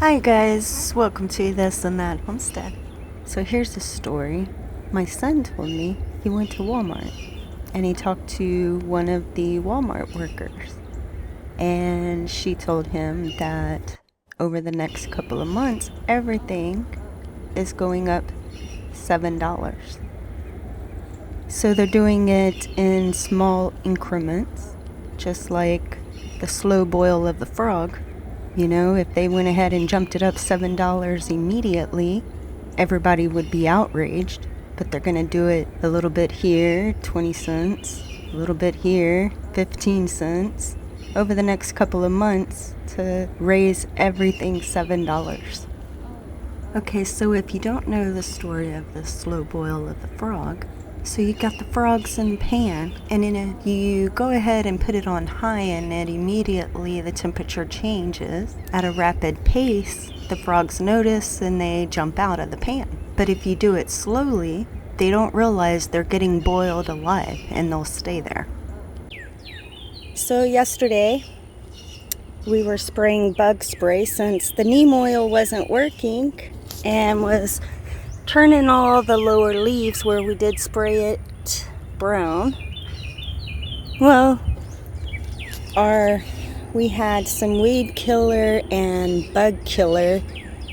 Hi guys, welcome to This and That Homestead. So here's the story. My son told me he went to Walmart and he talked to one of the Walmart workers, and she told him that over the next couple of months everything is going up $7. So they're doing it in small increments, just like the slow boil of the frog. You know, if they went ahead and jumped it up $7 immediately, everybody would be outraged. But they're going to do it a little bit here, 20 cents, a little bit here, 15 cents, over the next couple of months to raise everything $7. Okay, so if you don't know the story of the slow boil of the frog, so you got the frogs in the pan, and you go ahead and put it on high, and it immediately the temperature changes at a rapid pace. The frogs notice and they jump out of the pan. But if you do it slowly, they don't realize they're getting boiled alive and they'll stay there. So yesterday we were spraying bug spray since the neem oil wasn't working and was turning all the lower leaves where we did spray it brown. Well, we had some weed killer and bug killer.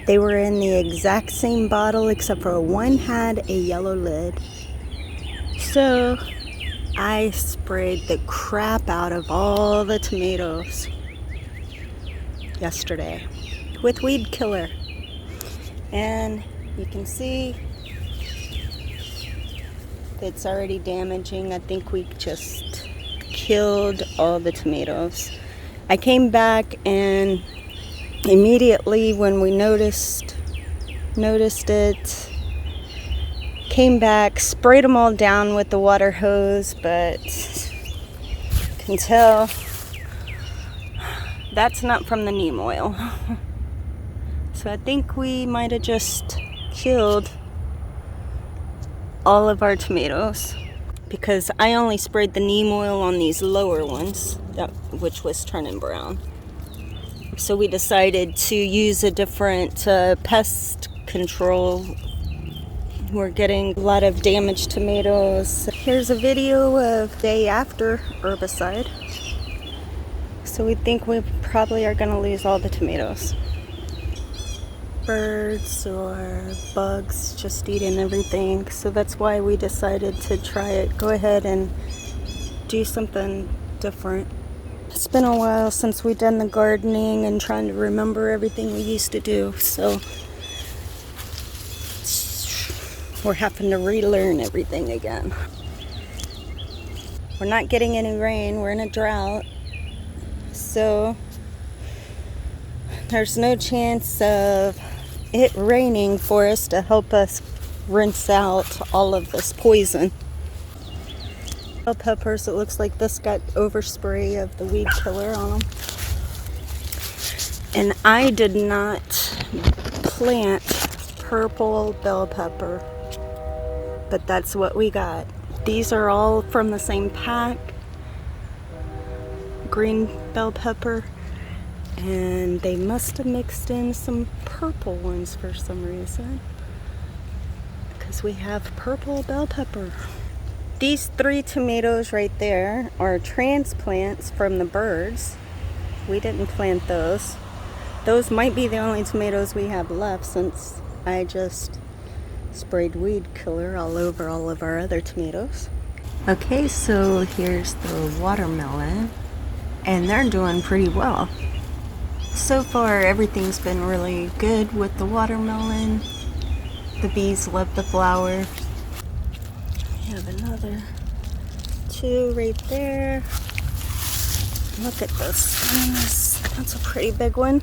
They were in the exact same bottle except for one had a yellow lid. So I sprayed the crap out of all the tomatoes yesterday with weed killer. And you can see it's already damaging. I think we just killed all the tomatoes. I came back and immediately when we noticed it, came back, sprayed them all down with the water hose, but you can tell that's not from the neem oil. So I think we might have just killed all of our tomatoes because I only sprayed the neem oil on these lower ones, which was turning brown. So we decided to use a different pest control. We're getting a lot of damaged tomatoes. Here's a video of day after herbicide. So we think we probably are going to lose all the tomatoes. Birds or bugs just eating everything, so that's why we decided to try it. Go ahead and do something different. It's been a while since we've done the gardening and trying to remember everything we used to do, so we're having to relearn everything again. We're not getting any rain, we're in a drought, so there's no chance of it raining for us to help us rinse out all of this poison. Bell peppers, it looks like this got overspray of the weed killer on them. And I did not plant purple bell pepper, but that's what we got. These are all from the same pack. Green bell pepper. And they must have mixed in some purple ones for some reason, because we have purple bell pepper. These 3 tomatoes right there are transplants from the birds. We didn't plant those. Those might be the only tomatoes we have left since I just sprayed weed killer all over all of our other tomatoes. Okay, so here's the watermelon, and they're doing pretty well. So far, everything's been really good with the watermelon. The bees love the flowers. We have another 2 right there. Look at this. That's a pretty big one.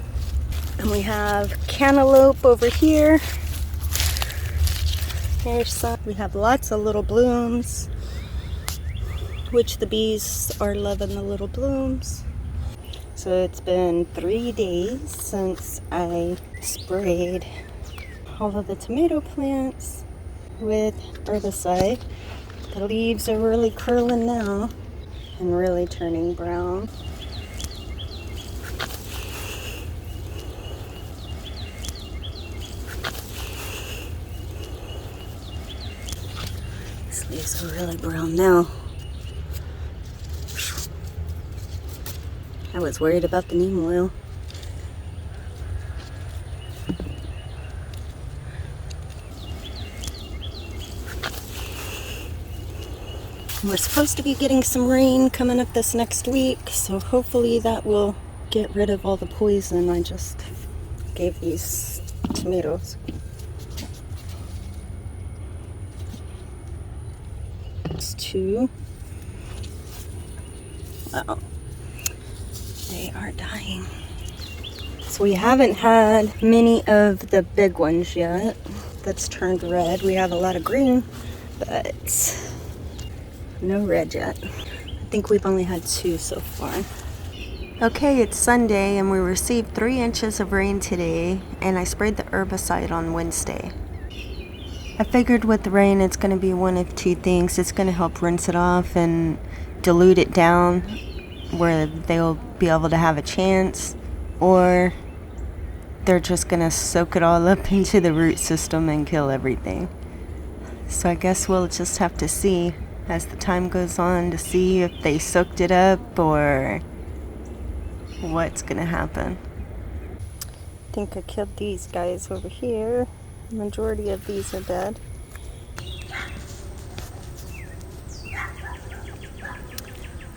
And we have cantaloupe over here. Here's some. We have lots of little blooms, which the bees are loving the little blooms. So it's been 3 days since I sprayed all of the tomato plants with herbicide. The leaves are really curling now and really turning brown. These are really brown now. I was worried about the neem oil. We're supposed to be getting some rain coming up this next week, so hopefully that will get rid of all the poison I just gave these tomatoes. It's two. Wow. They are dying. So we haven't had many of the big ones yet that's turned red. We have a lot of green, but no red yet. I think we've only had two so far. Okay, it's Sunday and we received 3 inches of rain today, and I sprayed the herbicide on Wednesday. I figured with the rain it's going to be one of two things. It's going to help rinse it off and dilute it down where they'll be able to have a chance, or they're just going to soak it all up into the root system and kill everything. So I guess we'll just have to see as the time goes on to see if they soaked it up or what's gonna happen. I think I killed these guys over here. The majority of these are dead.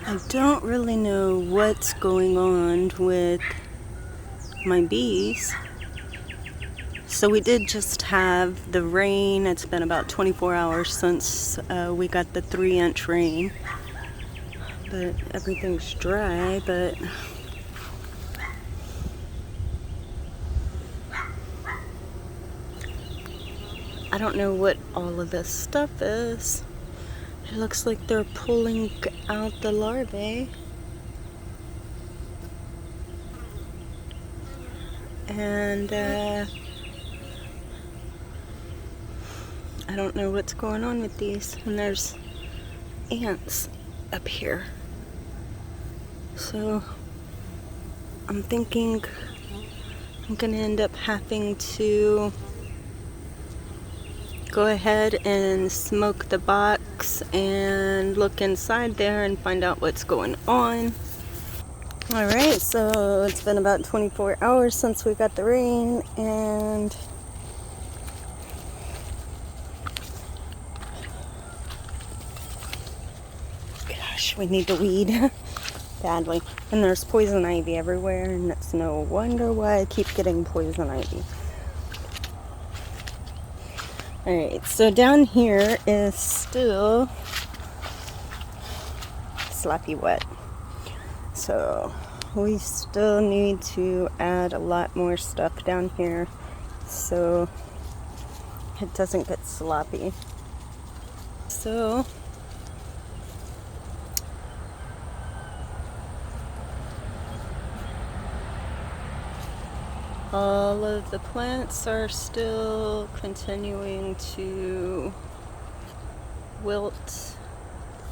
I don't really know what's going on with my bees. So we did just have the rain. It's been about 24 hours since we got the 3-inch rain. But everything's dry, but I don't know what all of this stuff is. It looks like they're pulling out the larvae. And I don't know what's going on with these. And there's ants up here. So I'm thinking I'm gonna end up having to go ahead and smoke the box and look inside there and find out what's going on. Alright, so it's been about 24 hours since we got the rain, and gosh, we need to weed badly. And there's poison ivy everywhere, and it's no wonder why I keep getting poison ivy. Alright, so down here is still sloppy wet. So we still need to add a lot more stuff down here so it doesn't get sloppy. So all of the plants are still continuing to wilt,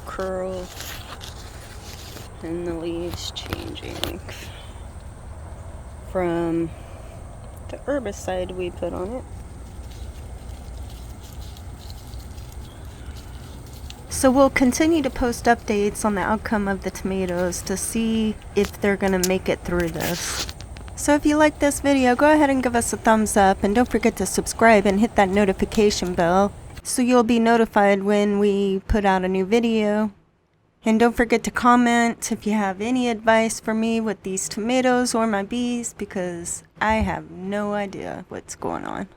curl, and the leaves changing from the herbicide we put on it. So we'll continue to post updates on the outcome of the tomatoes to see if they're gonna make it through this. So if you like this video, go ahead and give us a thumbs up, and don't forget to subscribe and hit that notification bell so you'll be notified when we put out a new video. And don't forget to comment if you have any advice for me with these tomatoes or my bees, because I have no idea what's going on.